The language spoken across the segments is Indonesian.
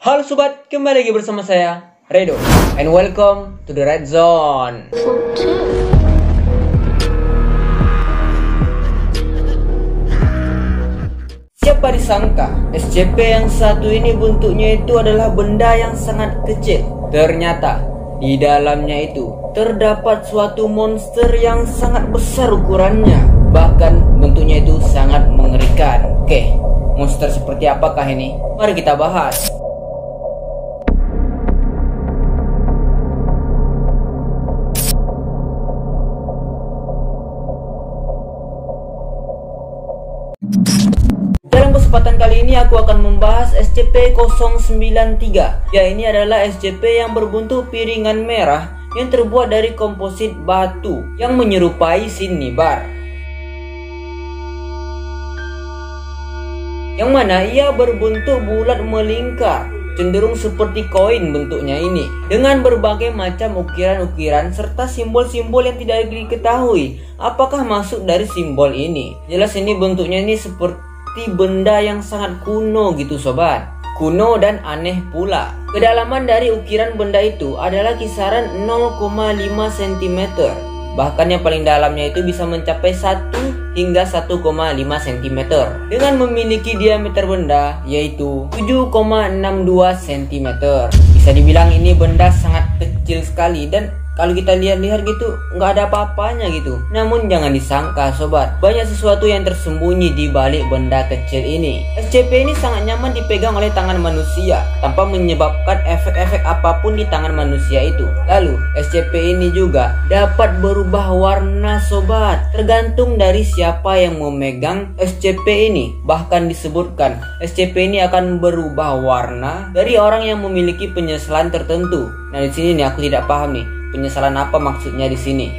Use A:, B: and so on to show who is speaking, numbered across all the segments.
A: Halo sobat, kembali lagi bersama saya, Redo, and welcome to the Red Zone. Siapa disangka SCP yang satu ini bentuknya itu adalah benda yang sangat kecil. Ternyata di dalamnya itu terdapat suatu monster yang sangat besar ukurannya. Bahkan bentuknya itu sangat mengerikan. Oke, monster seperti apakah ini? Mari kita bahas. Dalam kesempatan kali ini aku akan membahas SCP-093. Ya, ini adalah SCP yang berbentuk piringan merah yang terbuat dari komposit batu yang menyerupai sinibar, yang mana ia berbentuk bulat melingkar, cenderung seperti koin bentuknya ini, dengan berbagai macam ukiran-ukiran serta simbol-simbol yang tidak diketahui apakah masuk dari simbol ini. Jelas ini bentuknya ini seperti benda yang sangat kuno gitu sobat. Kuno dan aneh pula. Kedalaman dari ukiran benda itu adalah kisaran 0,5 cm. Bahkan yang paling dalamnya itu bisa mencapai 1 hingga 1,5 cm. Dengan memiliki diameter benda yaitu 7,62 cm. Bisa dibilang ini benda sangat kecil sekali, dan kalau kita lihat-lihat gitu nggak ada apa-apanya gitu. Namun jangan disangka sobat, banyak sesuatu yang tersembunyi di balik benda kecil ini. SCP ini sangat nyaman dipegang oleh tangan manusia tanpa menyebabkan efek-efek apapun di tangan manusia itu. Lalu SCP ini juga dapat berubah warna sobat, tergantung dari siapa yang memegang SCP ini. Bahkan disebutkan SCP ini akan berubah warna dari orang yang memiliki penyesalan tertentu. Nah, di sini nih aku tidak paham nih, penyesalan apa maksudnya di sini.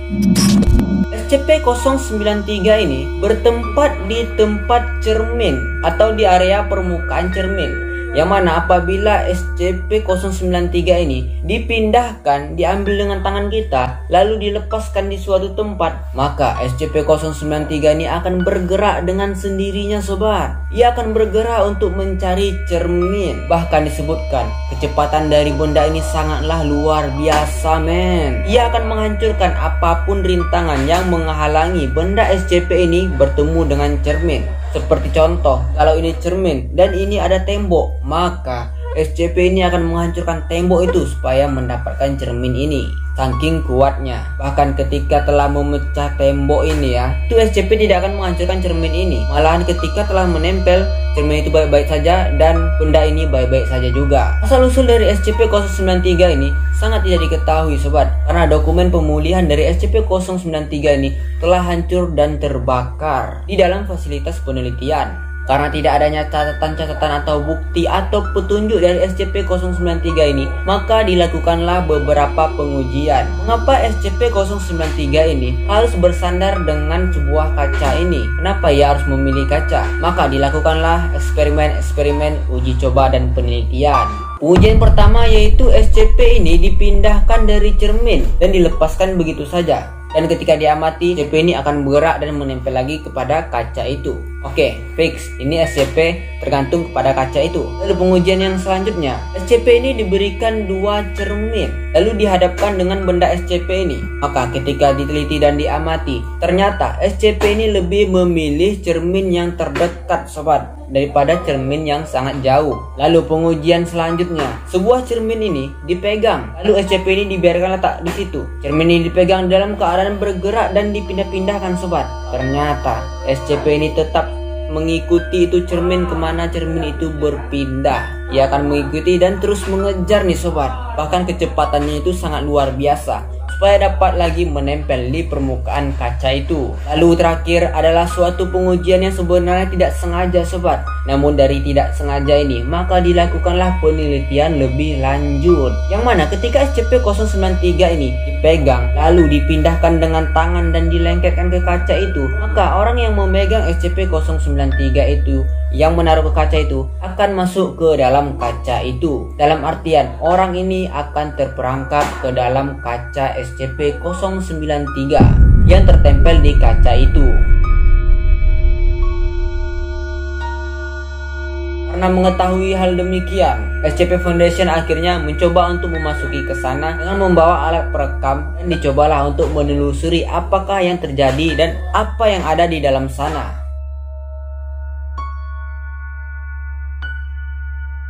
A: SCP-093 ini bertempat di tempat cermin atau di area permukaan cermin, yang mana apabila SCP-093 ini dipindahkan, diambil dengan tangan kita, lalu dilepaskan di suatu tempat, maka SCP-093 ini akan bergerak dengan sendirinya sobat. Ia akan bergerak untuk mencari cermin. Bahkan disebutkan kecepatan dari benda ini sangatlah luar biasa men. Ia akan menghancurkan apapun rintangan yang menghalangi benda SCP ini bertemu dengan cermin. Seperti contoh, kalau ini cermin dan ini ada tembok, maka SCP ini akan menghancurkan tembok itu supaya mendapatkan cermin ini. Saking kuatnya. Bahkan ketika telah memecah tembok ini ya, itu SCP tidak akan menghancurkan cermin ini. Malahan ketika telah menempel, cermin itu baik-baik saja dan benda ini baik-baik saja juga. Asal-usul dari SCP-093 ini sangat tidak diketahui sobat, karena dokumen pemulihan dari SCP-093 ini telah hancur dan terbakar di dalam fasilitas penelitian. Karena tidak adanya catatan-catatan atau bukti atau petunjuk dari SCP-093 ini, maka dilakukanlah beberapa pengujian. Mengapa SCP-093 ini harus bersandar dengan sebuah kaca ini? Kenapa ia harus memilih kaca? Maka dilakukanlah eksperimen-eksperimen uji coba dan penelitian. Pengujian pertama yaitu SCP ini dipindahkan dari cermin dan dilepaskan begitu saja. Dan ketika diamati, SCP ini akan bergerak dan menempel lagi kepada kaca itu. Oke, fix. Ini SCP tergantung kepada kaca itu. Lalu pengujian yang selanjutnya, SCP ini diberikan 2 cermin, lalu dihadapkan dengan benda SCP ini. Maka ketika diteliti dan diamati, ternyata SCP ini lebih memilih cermin yang terdekat sobat, daripada cermin yang sangat jauh. Lalu pengujian selanjutnya, sebuah cermin ini dipegang, lalu SCP ini dibiarkan letak di situ. Cermin ini dipegang dalam keadaan bergerak dan dipindah-pindahkan sobat. Ternyata SCP ini tetap mengikuti itu cermin kemana cermin itu berpindah. Ia akan mengikuti dan terus mengejar nih sobat. Bahkan kecepatannya itu sangat luar biasa, supaya dapat lagi menempel di permukaan kaca itu. Lalu terakhir adalah suatu pengujian yang sebenarnya tidak sengaja sobat. Namun dari tidak sengaja ini, maka dilakukanlah penelitian lebih lanjut, yang mana ketika SCP-093 ini dipegang, lalu dipindahkan dengan tangan dan dilengketkan ke kaca itu, maka orang yang memegang SCP-093 itu, yang menaruh ke kaca itu, akan masuk ke dalam kaca itu. Dalam artian, orang ini akan terperangkap ke dalam kaca SCP-093 yang tertempel di kaca itu. Karena mengetahui hal demikian, SCP Foundation akhirnya mencoba untuk memasuki ke sana dengan membawa alat perekam dan dicobalah untuk menelusuri apakah yang terjadi dan apa yang ada di dalam sana.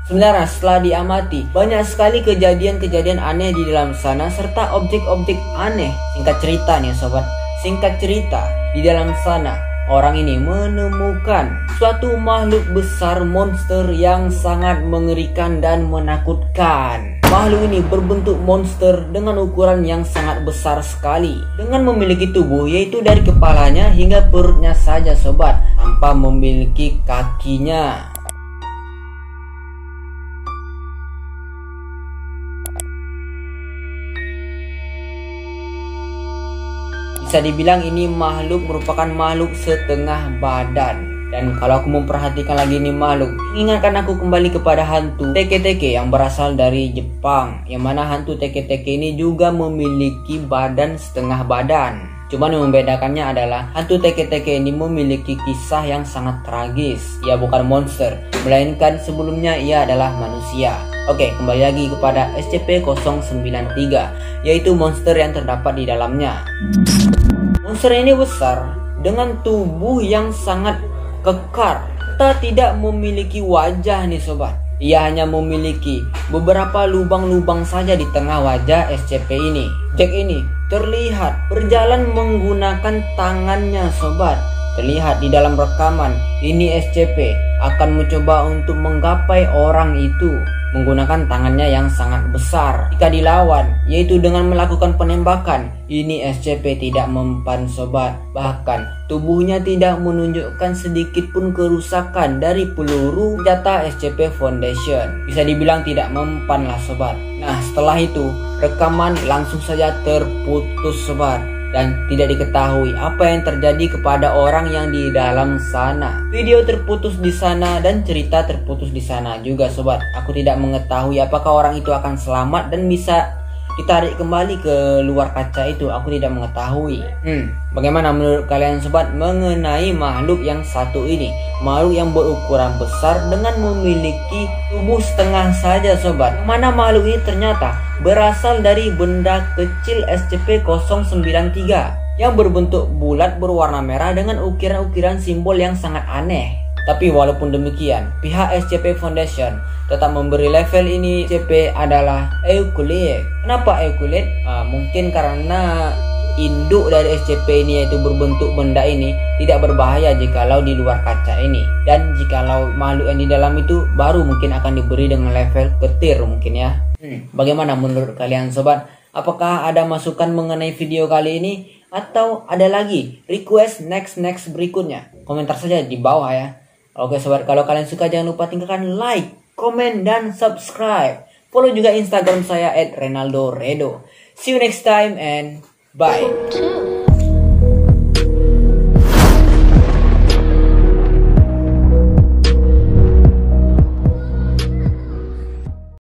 A: Sebenarnya setelah diamati, banyak sekali kejadian-kejadian aneh di dalam sana serta objek-objek aneh. Singkat cerita nih sobat, singkat cerita, di dalam sana orang ini menemukan suatu makhluk besar monster yang sangat mengerikan dan menakutkan. Makhluk ini berbentuk monster dengan ukuran yang sangat besar sekali, dengan memiliki tubuh yaitu dari kepalanya hingga perutnya saja sobat, tanpa memiliki kakinya. Bisa dibilang ini makhluk merupakan makhluk setengah badan. Dan kalau aku memperhatikan lagi ini makhluk, ingatkan aku kembali kepada hantu teke-teke yang berasal dari Jepang, yang mana hantu teke-teke ini juga memiliki badan setengah badan. Cuman yang membedakannya adalah hantu teke-teke ini memiliki kisah yang sangat tragis. Ia bukan monster, melainkan sebelumnya ia adalah manusia. Oke, kembali lagi kepada SCP-093, yaitu monster yang terdapat di dalamnya. Monster ini besar dengan tubuh yang sangat kekar. Kita tidak memiliki wajah nih sobat. Ia hanya memiliki beberapa lubang-lubang saja di tengah wajah SCP ini. Jack ini terlihat berjalan menggunakan tangannya sobat. Terlihat di dalam rekaman, ini SCP akan mencoba untuk menggapai orang itu menggunakan tangannya yang sangat besar. Jika dilawan, yaitu dengan melakukan penembakan, ini SCP tidak mempan sobat. Bahkan tubuhnya tidak menunjukkan sedikit pun kerusakan dari peluru senjata SCP Foundation. Bisa dibilang tidak mempan lah sobat. Nah setelah itu rekaman langsung saja terputus sobat, dan tidak diketahui apa yang terjadi kepada orang yang di dalam sana. Video terputus di sana dan cerita terputus di sana juga sobat. Aku tidak mengetahui apakah orang itu akan selamat dan bisa ditarik kembali ke luar kaca itu. Aku tidak mengetahui. Bagaimana menurut kalian sobat mengenai makhluk yang satu ini? Makhluk yang berukuran besar dengan memiliki tubuh setengah saja sobat. Mana makhluk ini ternyata berasal dari benda kecil SCP-093 yang berbentuk bulat berwarna merah dengan ukiran-ukiran simbol yang sangat aneh. Tapi walaupun demikian, pihak SCP Foundation tetap memberi level ini SCP adalah Euclid. Kenapa Euclid? Mungkin karena induk dari SCP ini yaitu berbentuk benda ini tidak berbahaya jikalau di luar kaca ini. Dan jikalau makhluk yang di dalam itu baru mungkin akan diberi dengan level petir mungkin ya. Bagaimana menurut kalian sobat? Apakah ada masukan mengenai video kali ini? Atau ada lagi request next berikutnya? Komentar saja di bawah ya. Oke sobat, kalau kalian suka jangan lupa tinggalkan like, komen, dan subscribe. Follow juga Instagram saya @renaldoredo. See you next time and bye.